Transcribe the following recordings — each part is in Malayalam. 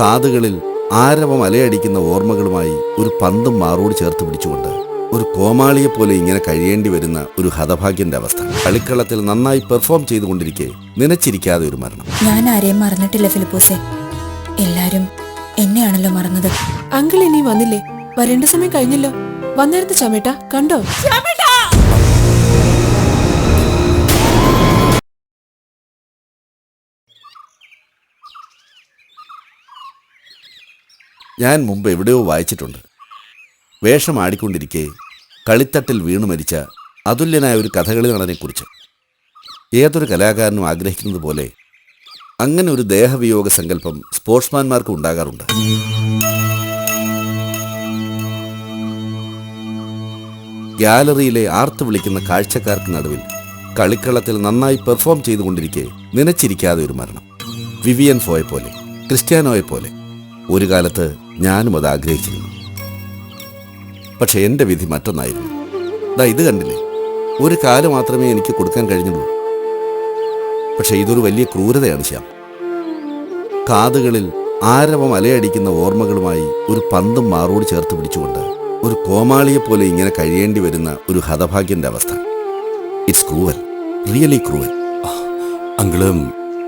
കാതുകളിൽ ആരവം അലയടിക്കുന്ന ഓർമ്മകളുമായി ഒരു പന്തും മാറോട് ചേർത്ത് പിടിച്ചുകൊണ്ട് ഒരു കോമാളിയെപ്പോലെ ഇങ്ങനെ കഴിയേണ്ടി വരുന്ന ഒരു ഹതഭാഗ്യന്റെ അവസ്ഥ. കളിക്കളത്തിൽ നന്നായി പെർഫോം ചെയ്തുകൊണ്ടിരിക്കെ നനച്ചിരിക്കാതെ ഒരു മരണം. ഞാൻ ആരെയും മറന്നിട്ടില്ല ഫിലിപ്പോസെ. എല്ലാരും എന്നെയാണല്ലോ മറന്നത്. അങ്കിൾ ഇനി വന്നില്ലേ? വരേണ്ട സമയം കഴിഞ്ഞല്ലോ. വന്നിരുന്ന് ചമേട്ട കണ്ടോ? ഞാൻ മുമ്പ് എവിടെയോ വായിച്ചിട്ടുണ്ട്. വേഷം ആടിക്കൊണ്ടിരിക്കെ കളിത്തട്ടിൽ വീണു മരിച്ച അതുല്യനായ ഒരു കഥകളി നടനെക്കുറിച്ച്. ഏതൊരു കലാകാരനും ആഗ്രഹിക്കുന്നത് പോലെ അങ്ങനെ ഒരു ദേഹവിയോഗ സങ്കല്പം സ്പോർട്സ്മാൻമാർക്ക് ഉണ്ടാകാറുണ്ട്. ഗ്യാലറിയിലെ ആർത്തു വിളിക്കുന്ന കാഴ്ചക്കാർക്ക് നടുവിൽ കളിക്കളത്തിൽ നന്നായി പെർഫോം ചെയ്തുകൊണ്ടിരിക്കെ നനച്ചിരിക്കാതെ ഒരു മരണം. വിവിയൻ ഫോയെ പോലെ, ക്രിസ്ത്യാനോയെ പോലെ ഒരു കാലത്ത് ഞാനും അത് ആഗ്രഹിച്ചിരുന്നു. പക്ഷെ എൻ്റെ വിധി മറ്റൊന്നായിരുന്നു. ഇത് കണ്ടില്ലേ, ഒരു കാല് മാത്രമേ എനിക്ക് കൊടുക്കാൻ കഴിഞ്ഞുള്ളൂ. പക്ഷെ ഇതൊരു വലിയ ക്രൂരതയാണ് ശ്യാം. കാതുകളിൽ ആരവം അലയടിക്കുന്ന ഓർമ്മകളുമായി ഒരു പന്തും മാറോട് ചേർത്ത് പിടിച്ചുകൊണ്ട് ഒരു കോമാളിയെപ്പോലെ ഇങ്ങനെ കഴിയേണ്ടി വരുന്ന ഒരു ഹതഭാഗ്യന്റെ അവസ്ഥ. It's cruel, really cruel. അങ്കിളും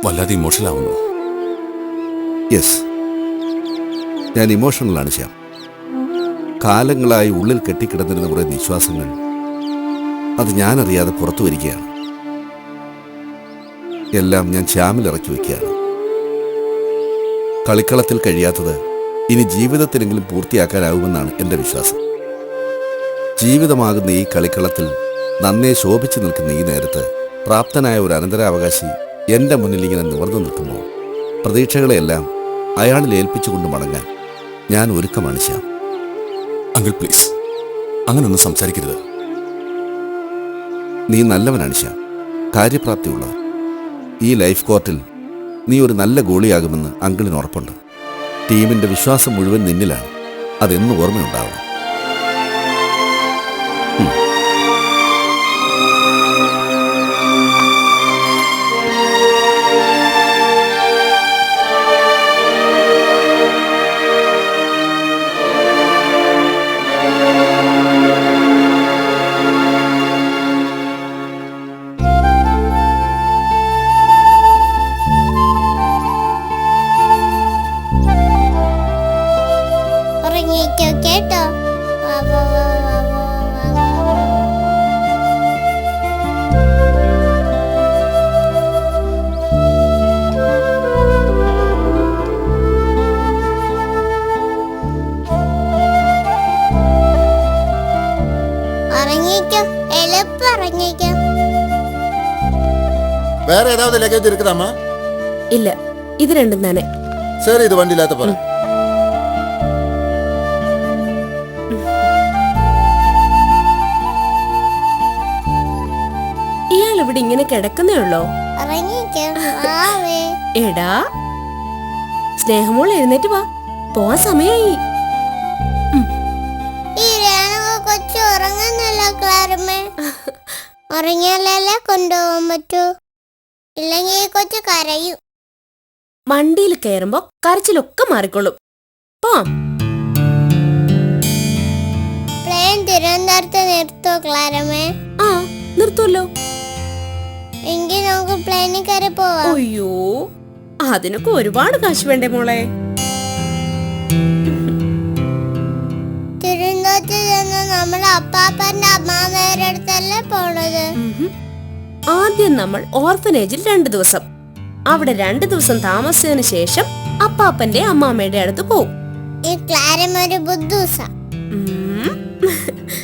വല്ലാതെ ഇമോഷണൽ ആവുന്നു. യെസ്, ഞാൻ ഇമോഷണലാണ് ശ്യാം. കാലങ്ങളായി ഉള്ളിൽ കെട്ടിക്കിടന്നിരുന്ന കുറേ നിശ്വാസങ്ങൾ അത് ഞാനറിയാതെ പുറത്തു വരികയാണ്. എല്ലാം ഞാൻ ശ്യാമിൽ ഇറക്കി വയ്ക്കുകയാണ്. കളിക്കളത്തിൽ കഴിയാത്തത് ഇനി ജീവിതത്തിലെങ്കിലും പൂർത്തിയാക്കാനാവുമെന്നാണ് എൻ്റെ വിശ്വാസം. ജീവിതമാകുന്ന ഈ കളിക്കളത്തിൽ നന്നേ ശോഭിച്ചു നിൽക്കുന്ന ഈ നേരത്ത് പ്രാപ്തനായ ഒരു അനന്തരാവകാശി എൻ്റെ മുന്നിൽ ഇങ്ങനെ നിവർന്നു നിൽക്കുമ്പോൾ പ്രതീക്ഷകളെയെല്ലാം അയാളിൽ ഏൽപ്പിച്ചുകൊണ്ട് മടങ്ങാൻ ഞാൻ ഒരുക്കമാണ് ശ്യാം. അങ്കിൾ പ്ലീസ്, അങ്ങനൊന്നും സംസാരിക്കരുത്. നീ നല്ലവനാണ് ശ്യാം, കാര്യപ്രാപ്തിയുള്ളവൻ. ഈ ലൈഫ് കോർട്ടിൽ നീ ഒരു നല്ല ഗോളിയാകുമെന്ന് അങ്കിളിന് ഉറപ്പുണ്ട്. ടീമിൻ്റെ വിശ്വാസം മുഴുവൻ നിന്നിലാണ്. അതെന്നും ഓർമ്മയുണ്ടാവണം. കേട്ടോ? ഇറങ്ങിക്കോ, എളുപ്പം ഇറങ്ങിക്കോ. வேற ஏதாவது லக்கேஜ் இருக்குதாமா? ഇല്ല, ഇത് രണ്ടും തന്നെ. சரி, இது வண்டியில ஏத்த போறேன். ഇയാൾ ഇവിടെ ഇങ്ങനെ കിടക്കുന്നേ ഉള്ളോ? ഇറങ്ങിക്കോ, വാവേ. എടാ സ്നേഹമോൾ, എഴുന്നേറ്റ് വാ, പോവാൻ സമയായി. ഈ രേണുക കൊച്ചു ഉറങ്ങുന്നല്ലോ ക്ലാരമ്മേ. ഉറങ്ങിയാലല്ലേ കൊണ്ടുപോകാൻ പറ്റൂ, ഇല്ലെങ്കിൽ ഈ കൊച്ചു കരയും. വണ്ടിയിൽ കയറുമ്പോ കരച്ചിലൊക്കെ മാറിക്കൊള്ളും. പോവാം. പ്ലെയിൻ തിരുവനന്തപുരത്ത് നിർത്തോ ക്ലാരമ്മേ? ആ, നിർത്തുമല്ലോ. എങ്കിൽ നമുക്ക് പ്ലെയിനിൽ കയറി പോവാം. അയ്യോ, അതിനൊക്കെ ഒരുപാട് കാശ് വേണ്ടേ മോളെ? തിരുവനന്തപുരത്ത് ചെന്ന് നമ്മൾ അപ്പാപ്പന്റെ അമ്മാമ്മയുടെ അടുത്തല്ലേ പോണത്. ആദ്യം നമ്മൾ ഓർഫനേജിൽ 2 ദിവസം, അവിടെ 2 ദിവസം താമസിച്ചതിന് ശേഷം അപ്പാപ്പന്റെ അമ്മാമ്മയുടെ അടുത്ത് പോവും. ഈ ക്ലാരമ്മ ഒരു ബുദ്ധൂസ.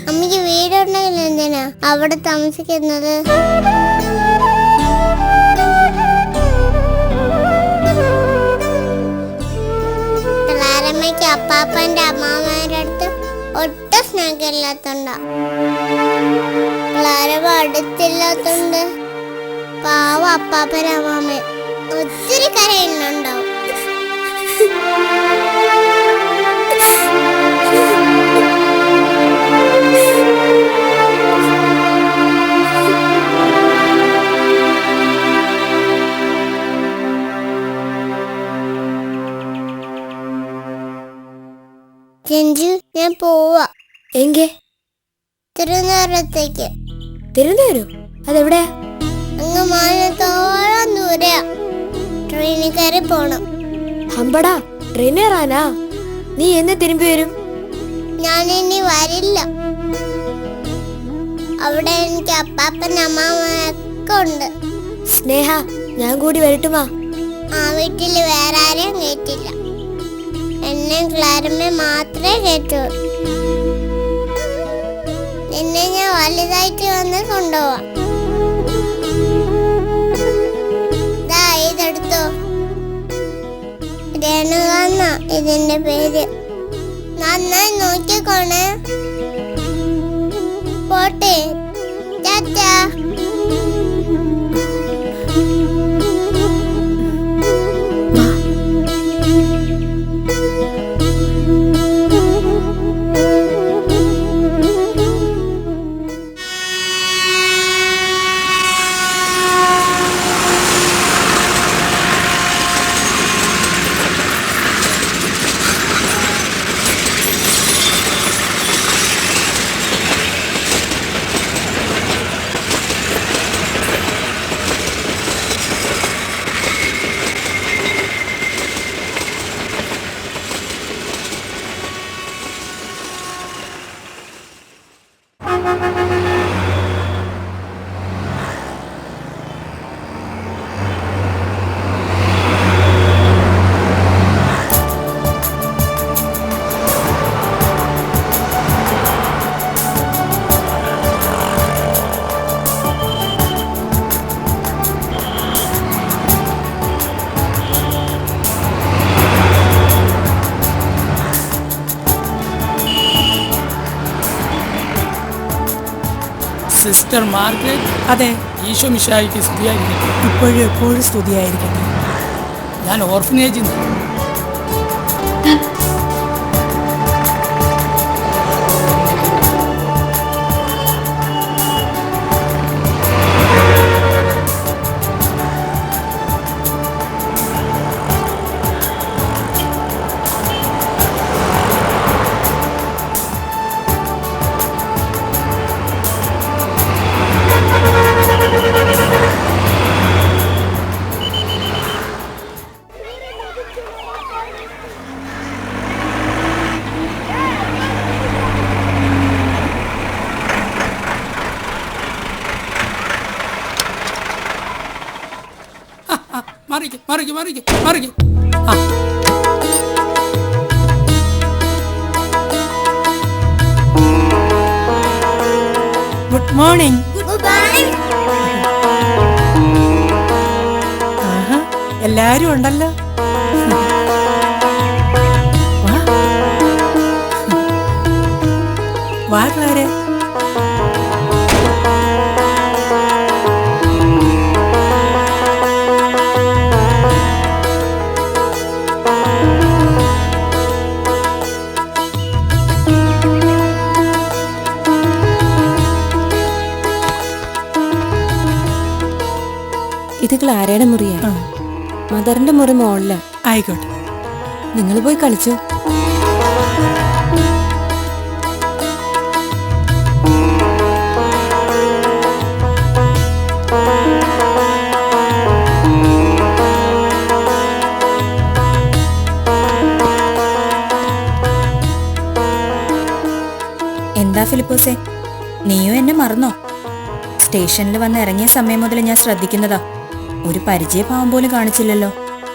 അമ്മയ്ക്ക് വീടുണ്ടെങ്കിൽ എന്തിനാ അവിടെ താമസിക്കുന്നത്? ക്ലാരമ്മയ്ക്ക് അപ്പാപ്പന്റെ അമ്മാമ്മയുടെ അടുത്ത് ഒട്ടും സ്നേഹമില്ലാത്തോണ്ടാ. ക്ലാരമ്മ അടുത്തില്ലാത്തോണ്ട് പാവ അപ്പാപ്പൻ അമ്മാമ്മ ഒത്തിരി കരയുന്നുണ്ടാവും. ചെഞ്ചു ഞാൻ പോവാ എങ്കേ തിരുവനന്തപുരത്തേക്ക്. തിരുവനന്തപുരം അതെവിടെയാ? അങ്ങ് മാനത്തോളം ദൂരെയാ. ട്രെയിനിൽ കയറി പോണം. ഹമ്പടാ ട്രെയിൻ കയറാനാ? നീ എന്ന് തിരുമ്പി വരും? ഞാനിനി വരില്ല. അവിടെ എനിക്ക് അപ്പാപ്പൻ അമ്മാമ്മയൊക്കെ ഉണ്ട്. സ്നേഹ ഞാൻ കൂടി വരട്ടുമാ? ആ വീട്ടില് വേറെ ആരെയും കേട്ടില്ല. എന്നെ ക്ലാരമ്മ മാത്രമേ കേട്ടു. നിന്നെ ഞാൻ വലുതായിട്ട് വന്ന് കൊണ്ടുപോവാ. ഇതെടുത്തോ. രേണുകാന്ന ഇതിന്റെ പേര്. നന്നായി നോക്കിക്കോണേ. പോട്ടെ. ടാറ്റാ. Sister Margaret. അതെ, ഈശോ മിശിഹായിക്ക് സ്തുതിയായിരിക്കട്ടെ. ഇപ്പോഴും എപ്പോഴും സ്തുതിയായിരിക്കട്ടെ. ഞാൻ ഓർഫനേജിൽ നിന്ന്. മറിക്ക് മറിക്ക് മറിക്ക് മറിക്ക്. ആ ഗുഡ് മോർണിംഗ്. ആഹാ, എല്ലാരും ഉണ്ടല്ലോ. വാ. വാ ക്ലാരെ. ഇത് ക്ലാരയുടെ മുറിയാ. മദറിന്റെ മുറി മോളില. ആയിക്കോട്ടെ. നിങ്ങൾ പോയി കളിച്ചു. എന്താ ഫിലിപ്പോസേ, നീയും എന്നെ മറന്നോ? സ്റ്റേഷനിൽ വന്ന് ഇറങ്ങിയ സമയം മുതൽ ഞാൻ ശ്രദ്ധിക്കുന്നതാ. ഒരു പരിചയഭാവം പോലും കാണിച്ചില്ലല്ലോ.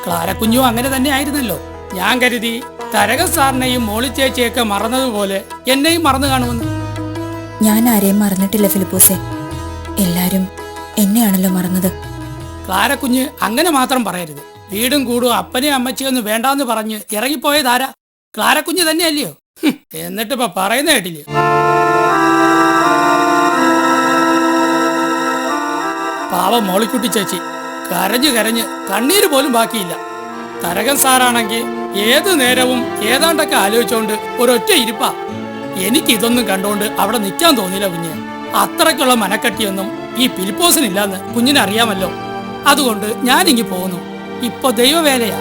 ക്ലാരക്കുഞ്ഞും അങ്ങനെ തന്നെ ആയിരുന്നല്ലോ. ഞാൻ കരുതി തരകൻ സാറിനെയും മോളിച്ചേച്ചിയൊക്കെ മറന്നതുപോലെ എന്നെയും മറന്നു കാണുമെന്ന്. ഞാൻ ആരെയും മറന്നിട്ടില്ല ഫിലിപ്പോസേ. എല്ലാരും എന്നെയാണല്ലോ മറന്നത്. ക്ലാരക്കുഞ്ഞ് അങ്ങനെ മാത്രം പറയരുത്. വീടും കൂടും അപ്പനെയും അമ്മച്ചിയൊന്നും വേണ്ടാന്ന് പറഞ്ഞ് ഇറങ്ങിപ്പോയതാരാ? ക്ലാരക്കുഞ്ഞ് തന്നെയല്ലയോ? എന്നിട്ടിപ്പോ പറയുന്ന കേട്ടില്ലേ? പാവം മോളിക്കുട്ടി ചേച്ചി കരഞ്ഞ് കരഞ്ഞ് കണ്ണീര് പോലും ബാക്കിയില്ല. തരകൻ സാറാണെങ്കിൽ ഏതു നേരവും ഏതാണ്ടൊക്കെ ആലോചിച്ചോണ്ട് ഒരൊറ്റ ഇരിപ്പാ. എനിക്കിതൊന്നും കണ്ടോണ്ട് അവിടെ നിൽക്കാൻ തോന്നിയില്ല കുഞ്ഞ്. അത്രയ്ക്കുള്ള മനക്കട്ടിയൊന്നും ഈ ഫിലിപ്പോസിനില്ലാന്ന് കുഞ്ഞിനറിയാമല്ലോ. അതുകൊണ്ട് ഞാനിങ്ങി പോകുന്നു. ഇപ്പൊ ദൈവവേലയാ.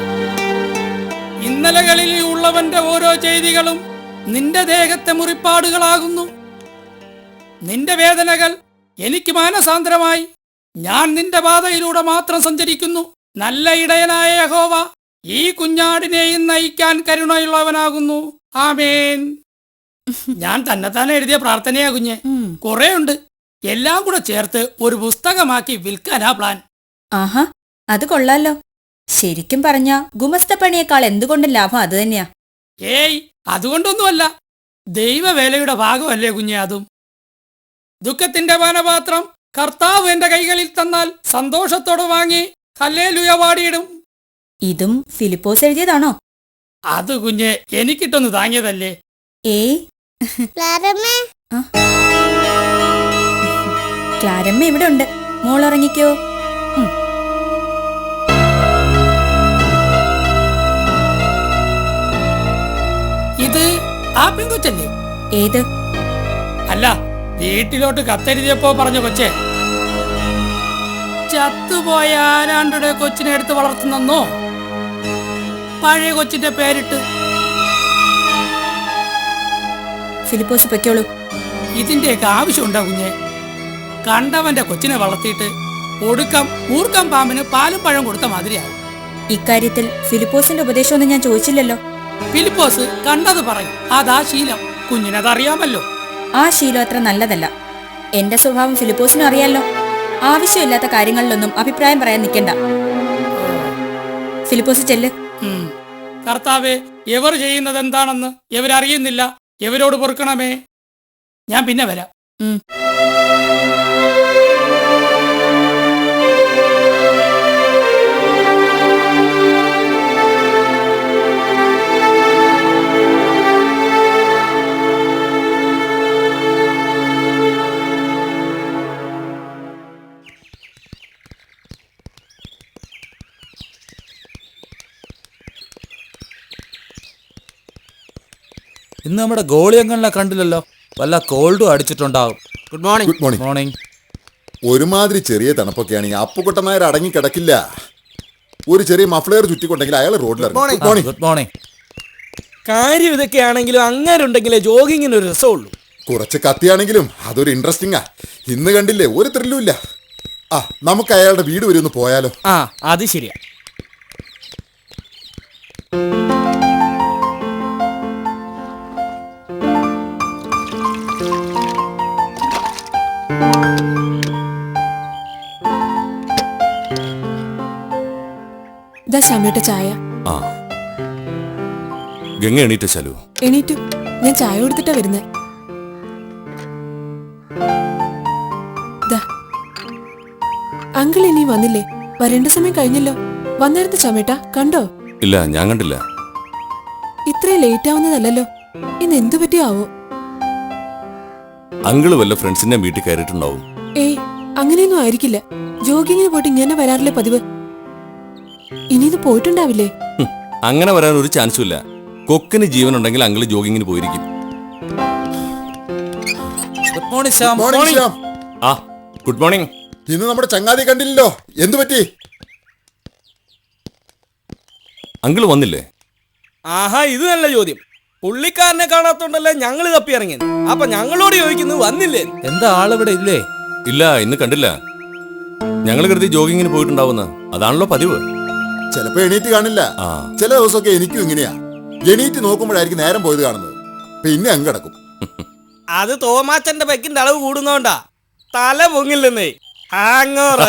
ഇന്നലകളിൽ ഉള്ളവന്റെ ഓരോ ചെയ്തികളും നിന്റെ ദേഹത്തെ മുറിപ്പാടുകളാകുന്നു. നിന്റെ വേദനകൾ എനിക്ക് മാനസാന്തരമായി. ഞാൻ നിന്റെ പാതയിലൂടെ മാത്രം സഞ്ചരിക്കുന്നു. നല്ല ഇടയനായ യഹോവ ഈ കുഞ്ഞാടിനെയും നയിക്കാൻ കരുണയുള്ളവനാകുന്നു. ആമേൻ. ഞാൻ തന്നെത്താനെ എഴുതിയ പ്രാർത്ഥനയാ കുഞ്ഞെ. കുറെ ഉണ്ട്. എല്ലാം കൂടെ ചേർത്ത് ഒരു പുസ്തകമാക്കി വിൽക്കാനാ പ്ലാൻ. ആഹാ, അത് കൊള്ളാലോ. ശരിക്കും പറഞ്ഞ ഗുമസ്തപ്പണിയേക്കാൾ എന്തുകൊണ്ടും ലാഭം അത് തന്നെയാ. ഏയ്, അതുകൊണ്ടൊന്നുമല്ല. ദൈവവേലയുടെ ഭാഗമല്ലേ കുഞ്ഞെ അതും. ദുഃഖത്തിന്റെ പാനപാത്രം കർത്താവ് എന്റെ കൈകളിൽ തന്നാൽ സന്തോഷത്തോടെ വാങ്ങി ഹല്ലേലൂയ പാടിയിടും. ഇതും ഫിലിപ്പോസ് എഴുതിയതാണോ? അത് കുഞ്ഞെ എനിക്കിട്ടൊന്ന് താങ്ങിയതല്ലേ. ഏയ്, ക്ലാരമ്മേ, ക്ലാരമ്മ ഇവിടെ ഉണ്ട്. മോളുറങ്ങിക്കോ. ഇത് ആ പെങ്കൊച്ചല്ലേ? ഏത്? അല്ല, വീട്ടിലോട്ട് കത്തെഴുതിയപ്പോ പറഞ്ഞ കൊച്ചേ. ചത്തുപോയ ആരാണ്ടുടെ കൊച്ചിനെ എടുത്ത് വളർത്തുന്നോ? പഴയ കൊച്ചിന്റെ പേരിട്ട്. ഫിലിപ്പോസ് പൊയ്ക്കോളൂ. ഇതിന്റെയൊക്കെ ആവശ്യമുണ്ടോ കുഞ്ഞെ? കണ്ടവന്റെ കൊച്ചിനെ വളർത്തിയിട്ട് ഒടുക്കം ഊർക്കം പാമ്പിന് പാലും പഴം കൊടുത്ത മാതിരിയാവും. ഇക്കാര്യത്തിൽ ഫിലിപ്പോസിന്റെ ഉപദേശമൊന്നും ഞാൻ ചോദിച്ചില്ലല്ലോ. ഫിലിപ്പോസ് കണ്ടത് പറയും. അതാ ശീലം. കുഞ്ഞിനതറിയാമല്ലോ. ആ ശീലം അത്ര നല്ലതല്ല. എന്റെ സ്വഭാവം ഫിലിപ്പോസിനും അറിയാലോ. ആവശ്യമില്ലാത്ത കാര്യങ്ങളിലൊന്നും അഭിപ്രായം പറയാൻ നിൽക്കണ്ട. ഫിലിപ്പോസ് ചെല്ല്. കർത്താവേ, എവർ ചെയ്യുന്നത് എന്താണെന്ന് എവരറിയുന്നില്ല. എവരോട് പൊറുക്കണമേ. ഞാൻ പിന്നെ വരാം. ഇന്ന് നമ്മുടെ ഗോളിയങ്ങളിലെ കണ്ടില്ലല്ലോ. വല്ല കോൾഡും അടിച്ചിട്ടുണ്ടാവും. Good morning. Good morning. Morning. ഒരുമാതിരി ചെറിയ തണുപ്പൊക്കെയാണെങ്കിൽ അപ്പുക്കുട്ടനായർ അടങ്ങി കിടക്കില്ല. ഒരു ചെറിയ മഫ്ലെയർ ചുറ്റിക്കൊണ്ടെങ്കിൽ അയാൾ റോഡിലിറങ്ങി. Good morning. കാര്യം ഇതൊക്കെയാണെങ്കിലും അങ്ങാരുണ്ടെങ്കിലേ ജോഗിങ്ങിന് ഒരു രസമുള്ളൂ. കുറച്ച് കത്തിയാണെങ്കിലും അതൊരു ഇൻട്രസ്റ്റിംഗാ. ഇന്ന് കണ്ടില്ലേ, ഒരു ത്രില്ലും ഇല്ല. ആ, നമുക്ക് അയാളുടെ വീട് വരെ ഒന്ന് പോയാലോ? ആ, അത് ശരിയാ. ശാമേട്ട ചായ. ആ, ഗംഗ എണീറ്റ ശാലു? എണീറ്റു. ഞാൻ ചായ കൊടുത്തിട്ടാ വരുന്നേ. അങ്കിൾ ഇനി വന്നില്ലേ? വരേണ്ട സമയം കഴിഞ്ഞല്ലോ. വന്നിരുന്നു ചാമേട്ട, കണ്ടോ? ഇല്ല, ഞാൻ കണ്ടില്ല. ഇത്രയും ലേറ്റ് ആവുന്നതല്ലോ. ഇന്ന് എന്തു പറ്റിയാവോ? അങ്കിള് വല്ല ഫ്രണ്ട്സിന്റെ വീട്ടിൽ കയറിയിട്ടുണ്ടാവും. ഏയ്, അങ്ങനെയൊന്നും ആയിരിക്കില്ല. ജോഗിങ്ങിന് പോയിട്ട് ഇങ്ങനെ വരാറില്ലേ പതിവ്? ഇനി ഇത് പോയിട്ടുണ്ടാവില്ലേ? അങ്ങനെ വരാൻ ഒരു ചാൻസും ഇല്ല. കൊക്കിന് ജീവനുണ്ടെങ്കിൽ അങ്കിള് ജോഗിങ്ങിന് പോയിരിക്കും. Good morning Shyam. Morning Shyam. ആ, ഗുഡ് മോർണിംഗ്. ഇന്ന് നമ്മുടെ ചങ്ങാതി കണ്ടില്ലല്ലോ. എന്തു പറ്റി? അങ്കിള് വന്നില്ലേ? ആഹാ, ഇത് നല്ല ചോദ്യം. പുള്ളിക്കാരനെ കാണാത്തോണ്ടല്ലേ ഞങ്ങൾ തപ്പി ഇറങ്ങിയത്. അപ്പൊ ഞങ്ങളോട് ചോദിക്കുന്നു വന്നില്ലേ? എന്താ ആളിവിടെ ഇല്ലേ? ഇല്ല, ഇന്ന് കണ്ടില്ല. ഞങ്ങൾ കരുതി ജോഗിങ്ങിന് പോയിട്ടുണ്ടാവുന്ന. അതാണല്ലോ പതിവ്. ചിലപ്പോ എണീറ്റ് കാണില്ല. ചില ദിവസമൊക്കെ എനിക്കും ഇങ്ങനെയാ. എണീറ്റ് നോക്കുമ്പോഴായിരിക്കും നേരം പോയത് കാണുന്നത്. പിന്നെ അങ്ങ് കിടക്കും. അത് തോമാച്ചന്റെ പെക്കിന്റെ അളവ് കൂടുന്നോണ്ടാ. തല പൊങ്ങില്ലെന്നേ. ഹാങ്ങോറ.